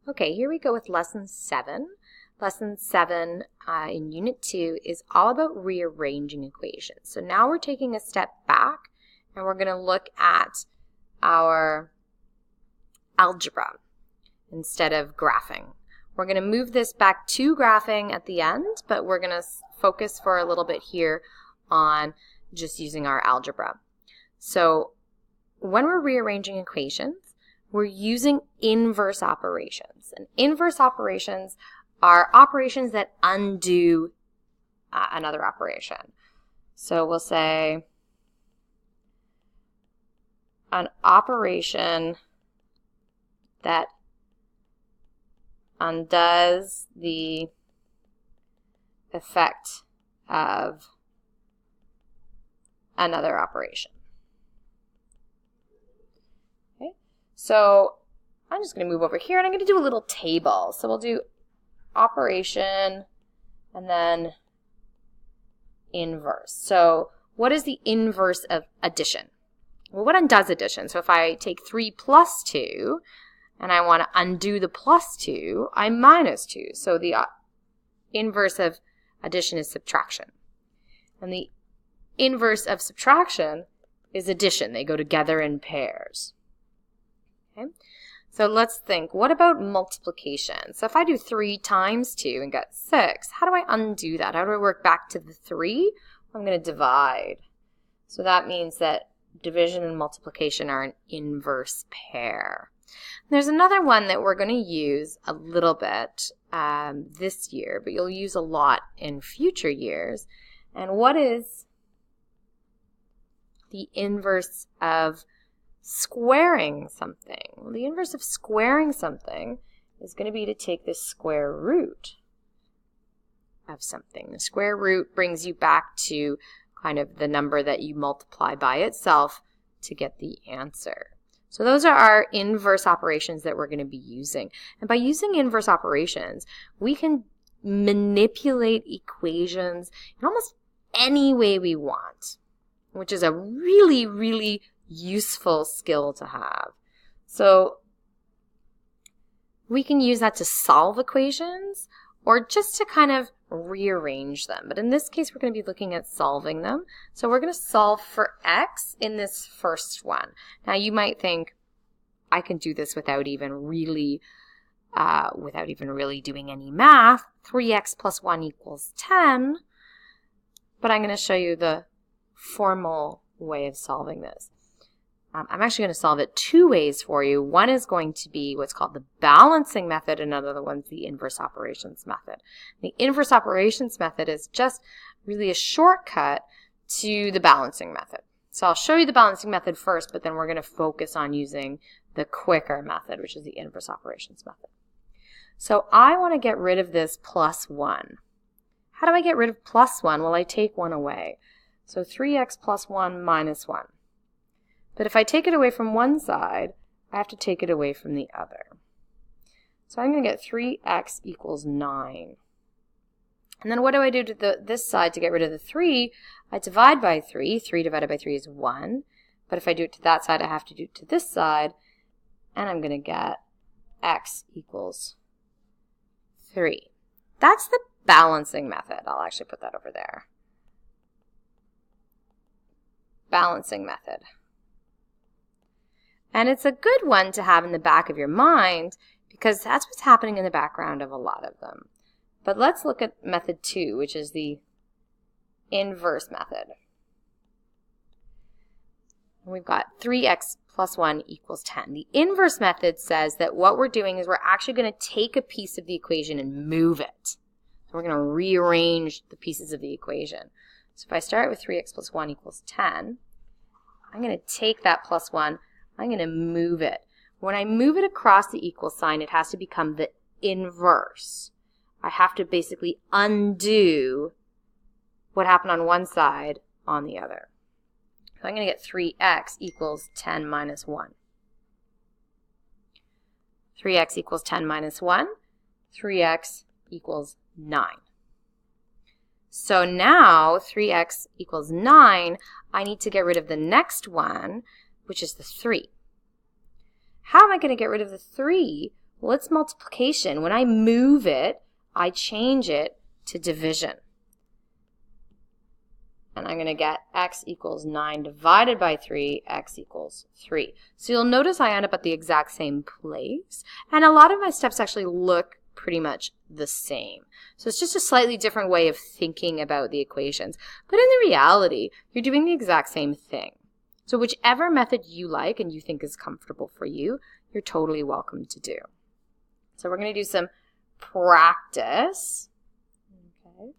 Okay, here we go with lesson 7. Lesson 7 in Unit 2 is all about rearranging equations. So now we're taking a step back and we're going to look at our algebra instead of graphing. We're going to move this back to graphing at the end, but we're going to focus for a little bit here on just using our algebra. So when we're rearranging equations, we're using inverse operations. And inverse operations are operations that undo another operation. So we'll say an operation that undoes the effect of another operation. Okay, so I'm just going to move over here and I'm going to do a little table. So we'll do operation and then inverse. So what is the inverse of addition? Well, what undoes addition? So if I take 3 plus 2 and I want to undo the plus 2, I minus 2. So the inverse of addition is subtraction. And the inverse of subtraction is addition. They go together in pairs. Okay? So let's think, what about multiplication? So if I do 3 times 2 and get 6, how do I undo that? How do I work back to the 3? I'm going to divide. So that means that division and multiplication are an inverse pair. There's another one that we're going to use a little bit this year, but you'll use a lot in future years. And what is the inverse of squaring something? Well, the inverse of squaring something is going to be to take the square root of something. The square root brings you back to kind of the number that you multiply by itself to get the answer. So those are our inverse operations that we're going to be using. And by using inverse operations, we can manipulate equations in almost any way we want, which is a really, really useful skill to have. So we can use that to solve equations or just to kind of rearrange them. But in this case, we're going to be looking at solving them. So we're going to solve for x in this first one. Now you might think, I can do this without even really doing any math. 3x plus 1 equals 10. But I'm going to show you the formal way of solving this. I'm actually going to solve it 2 ways for you. One is going to be what's called the balancing method, and another one's the inverse operations method. The inverse operations method is just really a shortcut to the balancing method. So I'll show you the balancing method first, but then we're going to focus on using the quicker method, which is the inverse operations method. So I want to get rid of this plus 1. How do I get rid of plus 1? Well, I take 1 away. So 3x plus 1 minus 1. But if I take it away from one side, I have to take it away from the other. So I'm going to get 3x equals 9. And then what do I do to this side to get rid of the 3? I divide by 3. 3 divided by 3 is 1. But if I do it to that side, I have to do it to this side. And I'm going to get x equals 3. That's the balancing method. I'll actually put that over there. Balancing method. And it's a good one to have in the back of your mind because that's what's happening in the background of a lot of them. But let's look at method 2, which is the inverse method. And we've got 3x plus 1 equals 10. The inverse method says that what we're doing is we're actually going to take a piece of the equation and move it. So we're going to rearrange the pieces of the equation. So if I start with 3x plus 1 equals 10, I'm going to take that plus 1, I'm going to move it. When I move it across the equal sign, it has to become the inverse. I have to basically undo what happened on one side on the other. So I'm going to get 3x equals 10 minus 1. 3x equals 10 minus 1. 3x equals 9. So now 3x equals 9. I need to get rid of the next one, which is the 3. How am I going to get rid of the 3? Well, it's multiplication. When I move it, I change it to division. And I'm going to get x equals 9 divided by 3, x equals 3. So you'll notice I end up at the exact same place. And a lot of my steps actually look pretty much the same. So it's just a slightly different way of thinking about the equations. But in the reality, you're doing the exact same thing. So whichever method you like and you think is comfortable for you, you're totally welcome to do. So we're going to do some practice. Okay.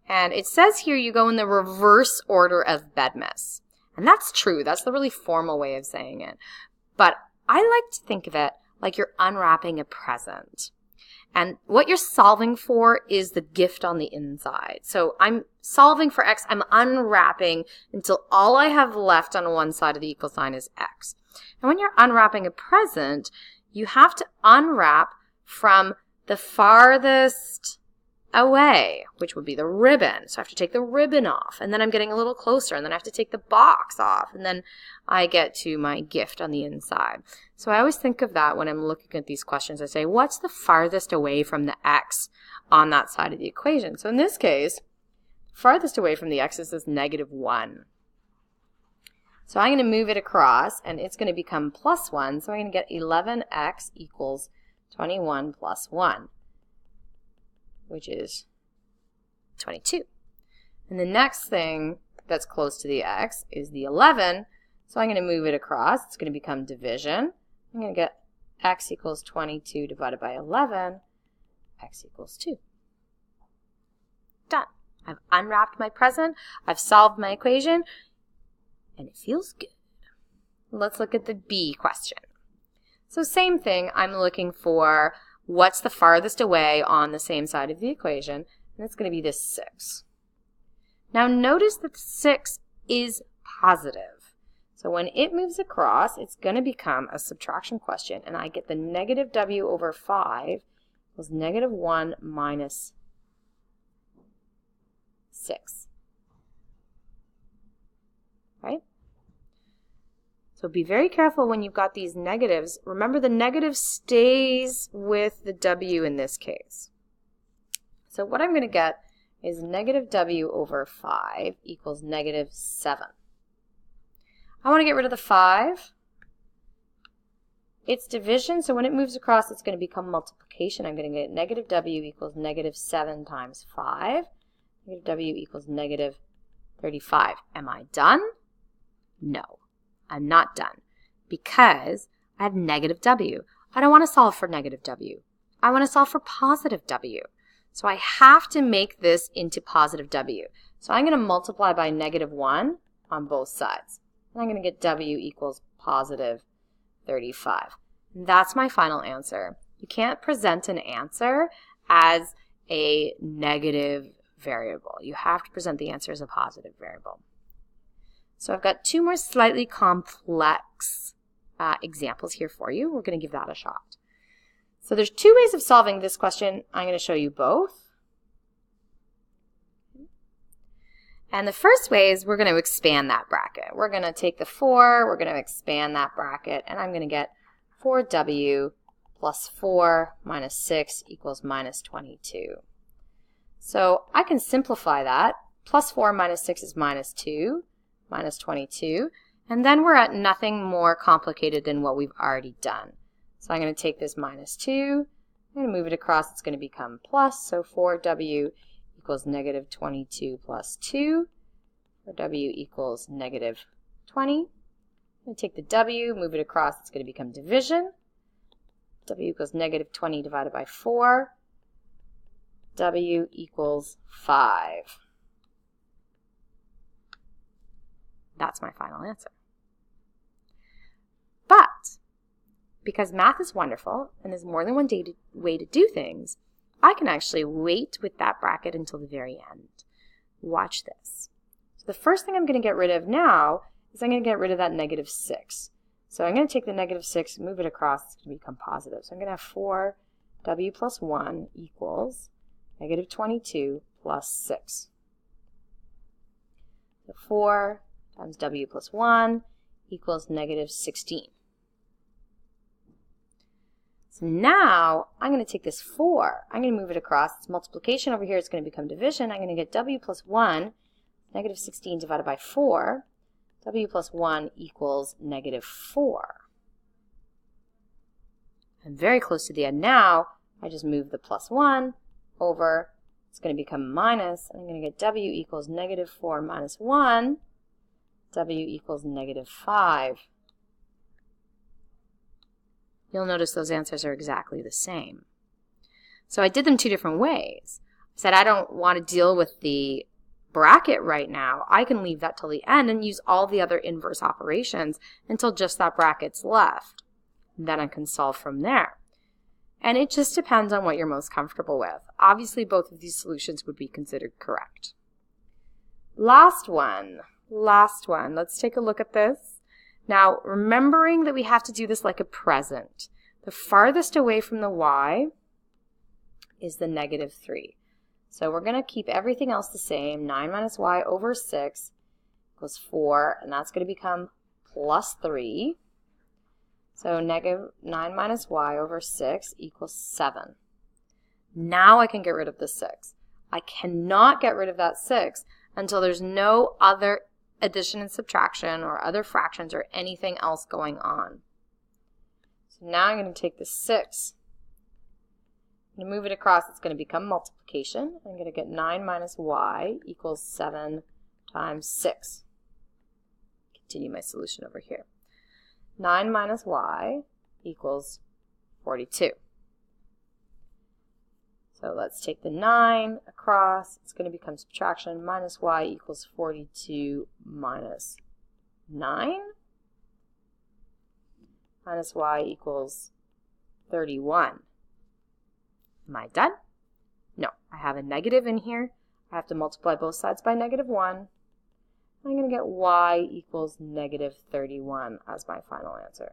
And it says here you go in the reverse order of bedmas. And that's true. That's the really formal way of saying it. But I like to think of it like you're unwrapping a present. And what you're solving for is the gift on the inside. So I'm solving for x. I'm unwrapping until all I have left on one side of the equal sign is x. And when you're unwrapping a present, you have to unwrap from the farthest away, which would be the ribbon. So I have to take the ribbon off, and then I'm getting a little closer, and then I have to take the box off, and then I get to my gift on the inside. So I always think of that when I'm looking at these questions. I say, what's the farthest away from the x on that side of the equation? So in this case, farthest away from the x is this -1. So I'm going to move it across, and it's going to become +1. So I'm going to get 11x equals 21 plus 1, which is 22. And the next thing that's close to the x is the 11. So I'm going to move it across. It's going to become division. I'm going to get x equals 22 divided by 11, x equals 2. Done. I've unwrapped my present. I've solved my equation. And it feels good. Let's look at the B question. So same thing, I'm looking for what's the farthest away on the same side of the equation, and it's going to be this 6. Now notice that 6 is positive. So when it moves across, it's going to become a subtraction question, and I get the -w over 5 equals -1 minus 6. Right? So be very careful when you've got these negatives. Remember, the negative stays with the w in this case. So what I'm going to get is -w over 5 equals -7. I want to get rid of the 5. It's division, so when it moves across, it's going to become multiplication. I'm going to get -w equals -7 times 5. -w equals -35. Am I done? No, I'm not done, because I have -w. I don't want to solve for -w. I want to solve for positive w. So I have to make this into positive w. So I'm going to multiply by -1 on both sides. And I'm going to get w equals positive 35. And that's my final answer. You can't present an answer as a negative variable. You have to present the answer as a positive variable. So I've got two more slightly complex examples here for you. We're going to give that a shot. So there's two ways of solving this question. I'm going to show you both. And the first way is we're going to expand that bracket. We're going to take the 4, we're going to expand that bracket, and I'm going to get 4w plus 4 minus 6 equals -22. So I can simplify that. Plus 4 minus 6 is -2. Minus 22, and then we're at nothing more complicated than what we've already done. So I'm going to take this -2, I'm going to move it across, it's going to become plus, so 4w equals -22 plus 2, or w equals -20. I'm going to take the w, move it across, it's going to become division. W equals -20 divided by 4, w equals 5. That's my final answer. But because math is wonderful and there's more than one way to do things, I can actually wait with that bracket until the very end. Watch this. So the first thing I'm going to get rid of now is I'm going to get rid of that -6. So I'm going to take the -6, move it across, it's going to become positive. So I'm going to have 4w plus 1 equals -22 plus 6. So 4 times w plus 1 equals -16. So now I'm going to take this 4. I'm going to move it across. It's multiplication over here. It's going to become division. I'm going to get w plus 1, negative 16 divided by 4. W plus 1 equals negative 4. I'm very close to the end now. I just move the plus 1 over. It's going to become minus. I'm going to get w equals negative 4 minus 1. W equals negative 5. You'll notice those answers are exactly the same. So I did them 2 different ways. I said I don't want to deal with the bracket right now. I can leave that till the end and use all the other inverse operations until just that bracket's left. Then I can solve from there. And it just depends on what you're most comfortable with. Obviously, both of these solutions would be considered correct. Last one. Let's take a look at this. Now, remembering that we have to do this like a present, the farthest away from the y is the negative 3. So we're going to keep everything else the same. 9 minus y over 6 equals 4, and that's going to become plus 3. So negative 9 minus y over 6 equals 7. Now I can get rid of the 6. I cannot get rid of that 6 until there's no other addition and subtraction or other fractions or anything else going on. So now I'm going to take the 6. I'm going to move it across. It's going to become multiplication. I'm going to get 9 minus y equals 7 times 6. Continue my solution over here. 9 minus y equals 42. So let's take the 9 across. It's going to become subtraction. Minus y equals 42 minus 9. Minus y equals 31. Am I done? No, I have a negative in here. I have to multiply both sides by negative 1. I'm going to get y equals negative 31 as my final answer.